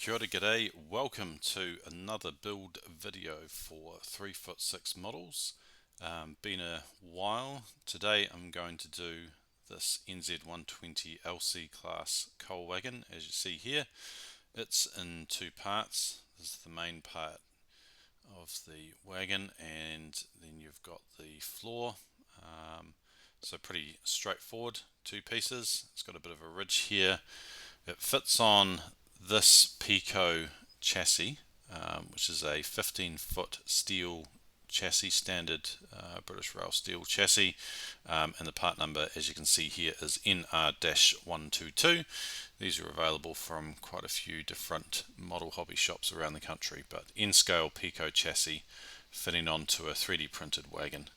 Kia ora, g'day. Welcome to another build video for 3'6" models. Been a while. Today I'm going to do this NZ120 LC class coal wagon, as you see here. It's in two parts. This is the main part of the wagon, and then you've got the floor. So pretty straightforward, two pieces. It's got a bit of a ridge here. It fits on this Pico chassis, which is a 15-foot steel chassis, standard British Rail steel chassis, and the part number, as you can see here, is NR-122. These are available from quite a few different model hobby shops around the country, but N-scale Pico chassis fitting onto a 3D printed wagon.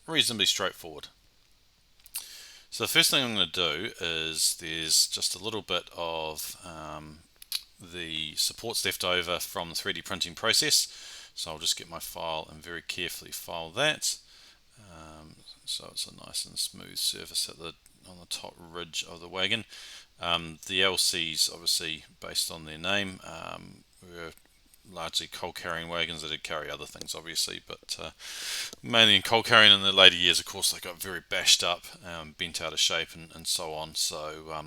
Reasonably straightforward. So the first thing I'm going to do is there's just a little bit of the supports left over from the 3D printing process. So I'll just get my file and very carefully file that. So it's a nice and smooth surface on the top ridge of the wagon. The LCs, obviously based on their name, were largely coal carrying wagons. They did carry other things obviously, but mainly in coal carrying. In the later years, of course, they got very bashed up, bent out of shape and so on. So yeah,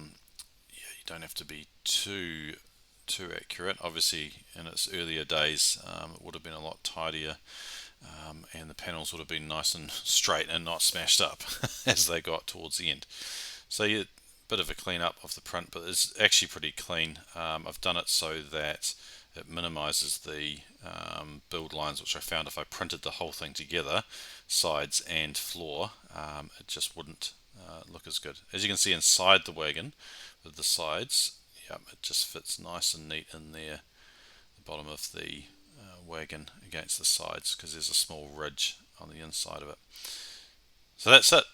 you don't have to be too accurate. Obviously in its earlier days, it would have been a lot tidier, and the panels would have been nice and straight and not smashed up as they got towards the end. So yeah, bit of a clean up of the print, but it's actually pretty clean. I've done it so that it minimizes the build lines, which I found if I printed the whole thing together, sides and floor, it just wouldn't look as good. As you can see inside the wagon with the sides, yeah, it just fits nice and neat in there, the bottom of the wagon against the sides, because there's a small ridge on the inside of it. So that's it.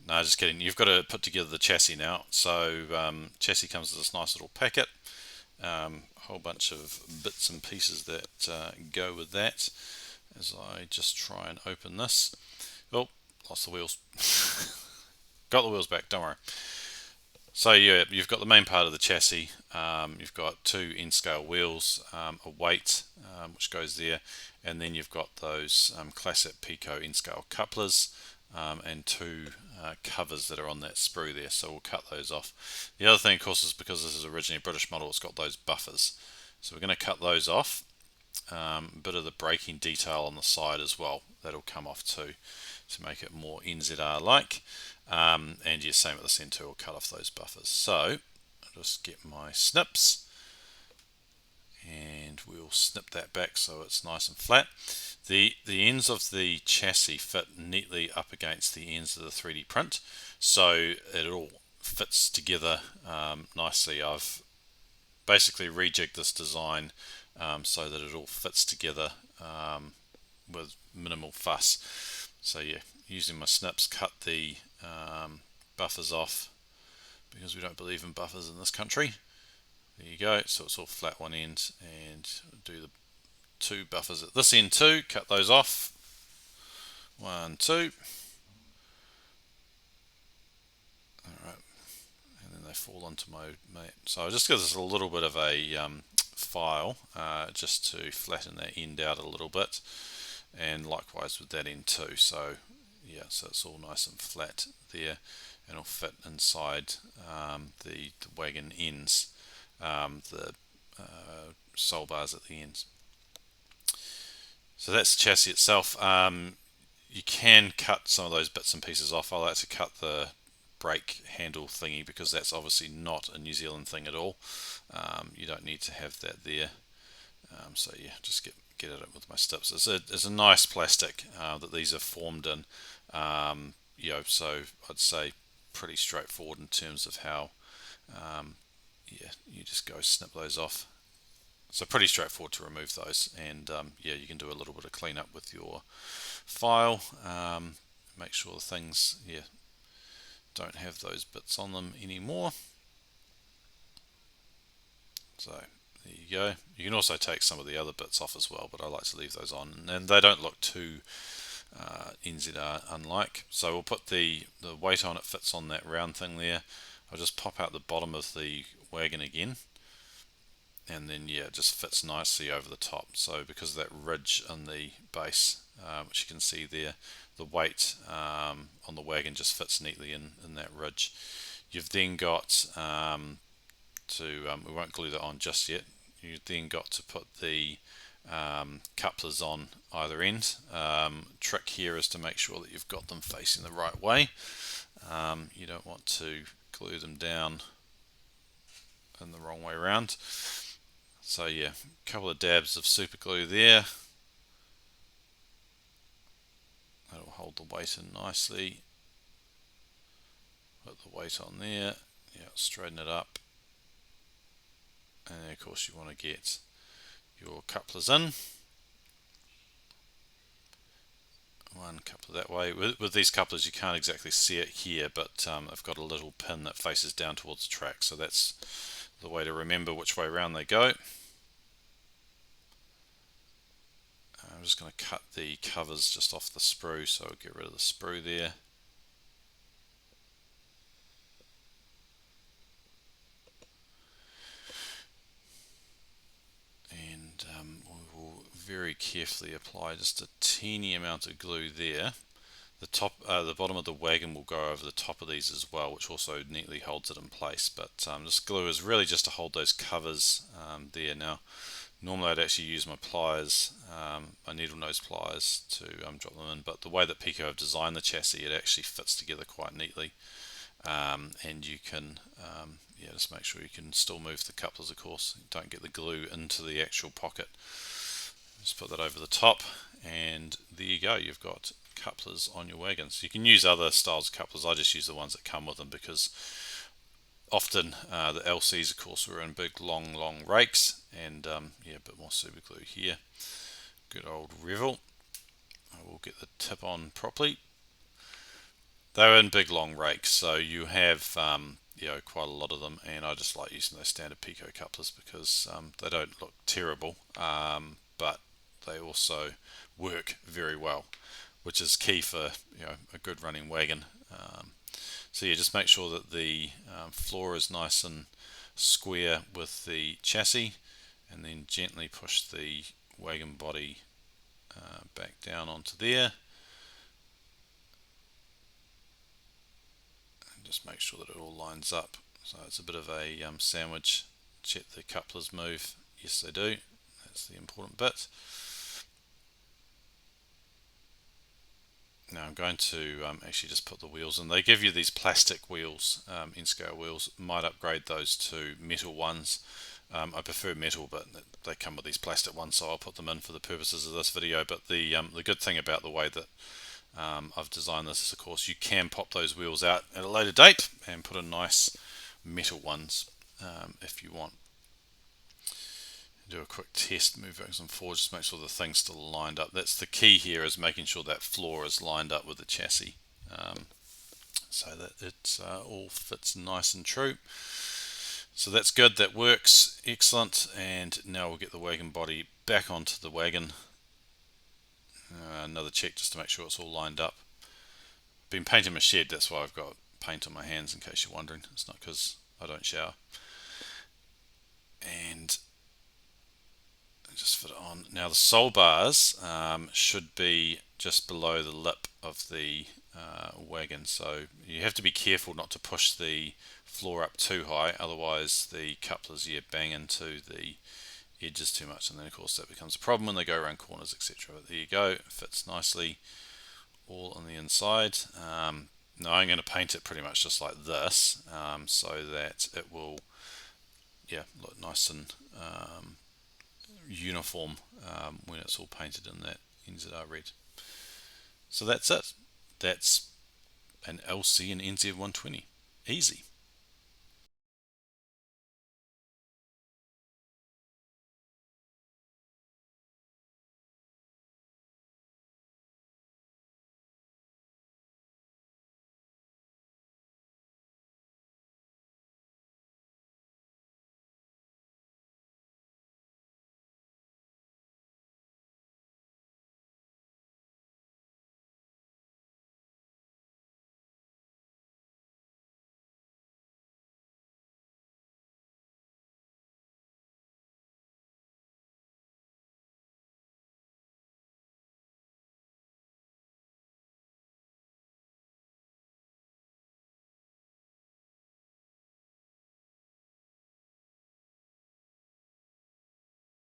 No, just kidding. You've got to put together the chassis now. So chassis comes with this nice little packet, a whole bunch of bits and pieces that go with that. As I just try and open this. Oh, lost the wheels. Got the wheels back, don't worry. So yeah, you've got the main part of the chassis. You've got two N-scale wheels, a weight which goes there, and then you've got those classic Pico N-scale couplers, and two covers that are on that sprue there, so we'll cut those off. The other thing, of course, is because this is originally a British model, it's got those buffers, so we're going to cut those off. A bit of the braking detail on the side as well, that'll come off too, to make it more NZR like. And yeah, same at the centre, we'll cut off those buffers. So I'll just get my snips and we'll snip that back so it's nice and flat. The ends of the chassis fit neatly up against the ends of the 3D print, so it all fits together nicely. I've basically rejigged this design so that it all fits together with minimal fuss. So yeah, using my snips, cut the buffers off, because we don't believe in buffers in this country. There you go, so it's all flat one end, and do the two buffers at this end too, cut those off. 1, 2. Alright, and then they fall onto my mate. So I just give this a little bit of a file just to flatten that end out a little bit, and likewise with that end too. So yeah, so it's all nice and flat there, and it'll fit inside the wagon ends, the sole bars at the ends. So that's the chassis itself. You can cut some of those bits and pieces off. I like to cut the brake handle thingy, because that's obviously not a New Zealand thing at all. You don't need to have that there. So yeah, just get at it with my snips. It's a nice plastic that these are formed in. So I'd say pretty straightforward in terms of how yeah, you just go snip those off. So pretty straightforward to remove those, and yeah, you can do a little bit of cleanup with your file. Make sure the things don't have those bits on them anymore. So there you go. You can also take some of the other bits off as well, but I like to leave those on, and they don't look too NZR unlike. So we'll put the weight on. It fits on that round thing there. I'll just pop out the bottom of the wagon again, and then yeah, it just fits nicely over the top. So because of that ridge in the base, which you can see there, the weight on the wagon just fits neatly in that ridge. You've then got we won't glue that on just yet. You've then got to put the couplers on either end. Trick here is to make sure that you've got them facing the right way. You don't want to glue them down in the wrong way around. So yeah, a couple of dabs of super glue there. That'll hold the weight in nicely. Put the weight on there. Yeah, straighten it up. And then of course you want to get your couplers in. One coupler that way. With these couplers you can't exactly see it here, but I've got a little pin that faces down towards the track, so that's the way to remember which way around they go. I'm just going to cut the covers just off the sprue, so I'll get rid of the sprue there. And we will very carefully apply just a teeny amount of glue there. The bottom of the wagon will go over the top of these as well, which also neatly holds it in place. But this glue is really just to hold those covers there. Now, normally I'd actually use my pliers, my needle nose pliers, to drop them in. But the way that Pico have designed the chassis, it actually fits together quite neatly. And you can, yeah, just make sure you can still move the couplers. Of course, don't get the glue into the actual pocket. Just put that over the top, and there you go. You've got couplers on your wagons. You can use other styles of couplers. I just use the ones that come with them because often the LCs, of course, were in big long rakes, and yeah, a bit more super glue here. Good old Revel. I will get the tip on properly. They're in big long rakes, so you have you know, quite a lot of them, and I just like using those standard Pico couplers because they don't look terrible, but they also work very well, which is key for, you know, a good running wagon. So yeah, just make sure that the floor is nice and square with the chassis, and then gently push the wagon body back down onto there. And just make sure that it all lines up. So it's a bit of a sandwich. Check the couplers move. Yes, they do. That's the important bit. Now I'm going to actually just put the wheels in. They give you these plastic wheels, N-scale wheels. Might upgrade those to metal ones. I prefer metal, but they come with these plastic ones, so I'll put them in for the purposes of this video. But the good thing about the way that I've designed this is, of course, you can pop those wheels out at a later date and put in nice metal ones if you want. Do a quick test, move some forward, just make sure the thing's still lined up. That's the key here, is making sure that floor is lined up with the chassis, so that it all fits nice and true. So that's good, that works, excellent. And now we'll get the wagon body back onto the wagon. Another check just to make sure it's all lined up. Been painting my shed, that's why I've got paint on my hands, in case you're wondering. It's not because I don't shower. And just fit it on. Now the sole bars should be just below the lip of the wagon, so you have to be careful not to push the floor up too high, otherwise the couplers bang into the edges too much, and then of course that becomes a problem when they go around corners, etc. But there you go, it fits nicely all on the inside. Now I'm going to paint it pretty much just like this, so that it will look nice and uniform when it's all painted in that NZR red. So that's it. That's an LC and NZ120. Easy.